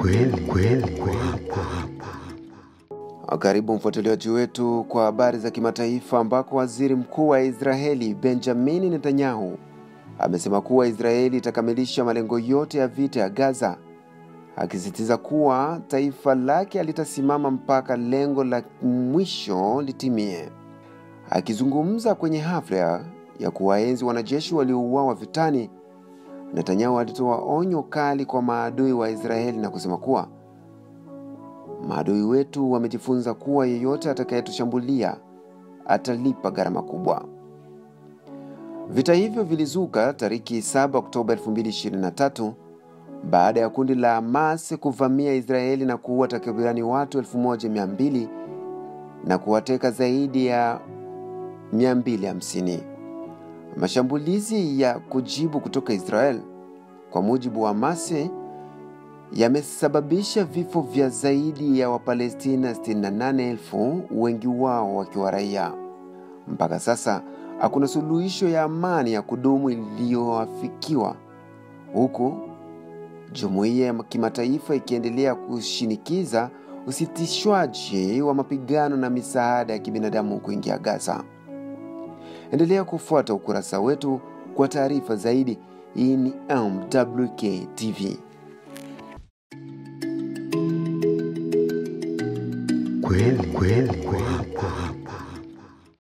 kweli. Karibu mfuatiliaji wetu kwa habari za kimataifa, ambako waziri mkuu wa Israeli Benjamin Netanyahu amesema kuwa Israeli itakamilisha malengo yote ya vita ya Gaza, akisisitiza kuwa taifa lake halitasimama mpaka lengo la mwisho litimie. Akizungumza kwenye hafla ya kuwaenzi wanajeshi waliouawa vitani, Netanyahu alitoa onyo kali kwa maadui wa Israeli na kusema kuwa maadui wetu wamejifunza kuwa yeyote atakayetushambulia atalipa gharama kubwa. Vita hivyo vilizuka tariki 7 Oktoba 2023 baada ya kundi la Hamas kuvamia Israeli na kuua takribani watu 1200 na kuwateka zaidi ya 250. Mashambulizi ya kujibu kutoka Israel, kwa mujibu wa Hamas, yamesababisha vifo vya zaidi ya Wapalestina 68,000, wengi wao wakiwa raia. Mpaka sasa hakuna suluhisho ya amani ya kudumu iliyoafikiwa, huku jumuiya ya kimataifa ikiendelea kushinikiza usitishwaji wa mapigano na misaada ya kibinadamu kuingia Gaza. Endelea kufuata ukurasa wetu kwa taarifa zaidi. Hii ni MWK TV. Kweli.